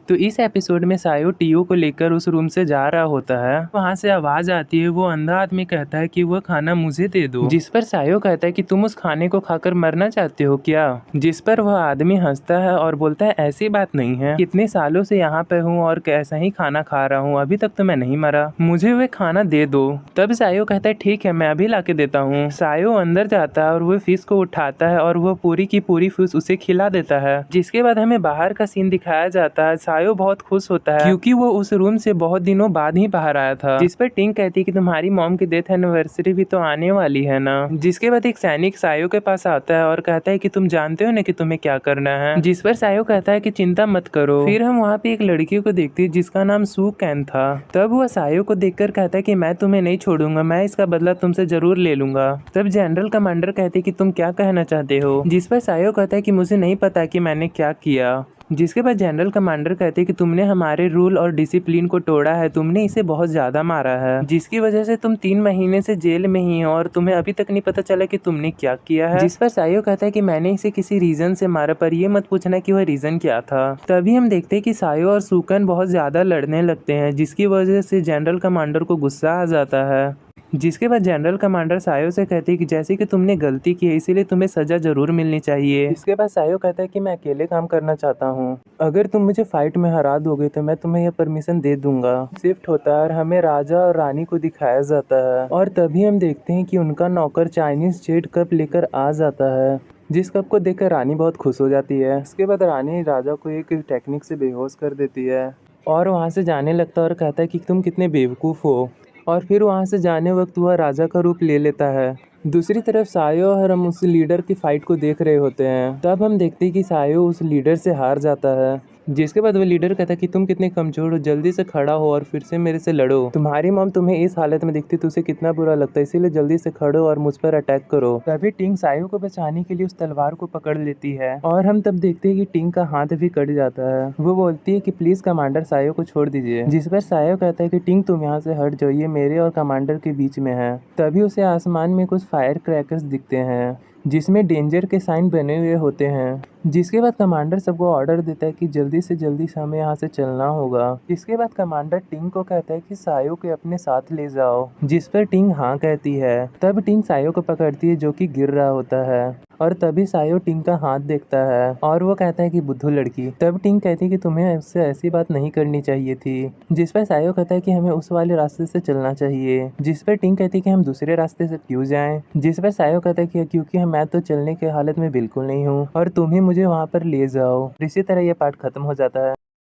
तो इस एपिसोड में सायो टीओ को लेकर उस रूम से जा रहा होता है। वहाँ से आवाज आती है, वो अंधा आदमी कहता है कि वह खाना मुझे दे दो, जिस पर सायो कहता है कि तुम उस खाने को खाकर मरना चाहते हो क्या? जिस पर वह आदमी हंसता है और बोलता है ऐसी बात नहीं है, कितने सालों से यहाँ पे हूँ और कैसा ही खाना खा रहा हूँ, अभी तक तो मैं नहीं मरा, मुझे वह खाना दे दो। तब सायो कहता है ठीक है, मैं अभी ला के देता हूँ। सायो अंदर जाता है और वह फिश को उठाता है और वह पूरी की पूरी फिश उसे खिला देता है। जिसके बाद हमें बाहर का सीन दिखाया जाता है। सायो बहुत खुश होता है क्योंकि वो उस रूम से बहुत दिनों बाद ही बाहर आया था। जिस पर टिंग कहती है कि तुम्हारी मॉम की डेथ एनिवर्सरी भी तो आने वाली है ना। जिसके बाद एक सैनिक सायो के पास आता है और कहता है कि तुम जानते हो ना कि तुम्हें क्या करना है। जिस पर सायो कहता है कि चिंता मत करो। फिर हम वहाँ पे एक लड़की को देखते हैं जिसका नाम सू कैन था। तब वह सायो को देखकर कहता है कि मैं तुम्हें नहीं छोड़ूंगा, मैं इसका बदला तुमसे जरूर ले लूंगा। तब जनरल कमांडर कहते कि तुम क्या कहना चाहते हो। जिस पर सायो कहता है कि मुझे नहीं पता कि मैंने क्या किया। जिसके बाद जनरल कमांडर कहते हैं कि तुमने हमारे रूल और डिसिप्लिन को तोड़ा है, तुमने इसे बहुत ज्यादा मारा है, जिसकी वजह से तुम 3 महीने से जेल में ही हो और तुम्हें अभी तक नहीं पता चला कि तुमने क्या किया है। जिस पर सायो कहता है कि मैंने इसे किसी रीजन से मारा, पर ये मत पूछना कि वह रीजन क्या था। तभी हम देखते हैं कि सायो और सुकन बहुत ज्यादा लड़ने लगते हैं, जिसकी वजह से जनरल कमांडर को गुस्सा आ जाता है। जिसके बाद जनरल कमांडर सायो से कहते हैं कि जैसे कि तुमने गलती की है इसीलिए तुम्हें सजा जरूर मिलनी चाहिए। इसके बाद सायो कहता है कि मैं अकेले काम करना चाहता हूँ, अगर तुम मुझे फाइट में हरा दोगे तो मैं तुम्हें यह परमिशन दे दूंगा। शिफ्ट होता है और हमें राजा और रानी को दिखाया जाता है और तभी हम देखते हैं कि उनका नौकर चाइनीज जेड कप लेकर आ जाता है, जिस कप को देखकर रानी बहुत खुश हो जाती है। इसके बाद रानी राजा को एक टेक्निक से बेहोश कर देती है और वहाँ से जाने लगता है और कहता है कि तुम कितने बेवकूफ़ हो, और फिर वहाँ से जाने वक्त वह राजा का रूप ले लेता है। दूसरी तरफ सायो और हम उस लीडर की फाइट को देख रहे होते हैं। तब हम देखते हैं कि सायो उस लीडर से हार जाता है। जिसके बाद वो लीडर कहता है कि तुम कितने कमजोर हो, जल्दी से खड़ा हो और फिर से मेरे से लड़ो। तुम्हारी मॉम तुम्हें इस हालत में दिखती तो उसे कितना बुरा लगता है, इसीलिए जल्दी से खड़ो और मुझ पर अटैक करो। तभी टिंग सायो को बचाने के लिए उस तलवार को पकड़ लेती है और हम तब देखते हैं कि टिंग का हाथ भी कट जाता है। वो बोलती है कि प्लीज कमांडर सायो को छोड़ दीजिए। जिस पर सायो कहता है कि टिंग तुम यहाँ से हट जाओ, ये मेरे और कमांडर के बीच में है। तभी उसे आसमान में कुछ फायर क्रैकर्स दिखते हैं जिसमें डेंजर के साइन बने हुए होते हैं। जिसके बाद कमांडर सबको ऑर्डर देता है कि जल्दी से जल्दी हमें यहाँ से चलना होगा। जिसके बाद कमांडर टिंग को कहता है कि सायो को अपने साथ ले जाओ, जिस पर टिंग हाँ कहती है। तब टिंग सायो को पकड़ती है जो कि गिर रहा होता है और तभी सायो टिंग का हाथ देखता है और वो कहता है कि बुद्धू लड़की। तब टिंग कहती है कि तुम्हें उससे ऐसी बात नहीं करनी चाहिए थी। जिस पर सायो कहता है कि हमें उस वाले रास्ते से चलना चाहिए। जिस पर टिंग कहती है कि हम दूसरे रास्ते से क्यों जाएं। जिस पर सायो कहता है कि क्योंकि मैं तो चलने के हालत में बिल्कुल नहीं हूँ और तुम ही मुझे वहाँ पर ले जाओ। इसी तरह यह पार्ट खत्म हो जाता है।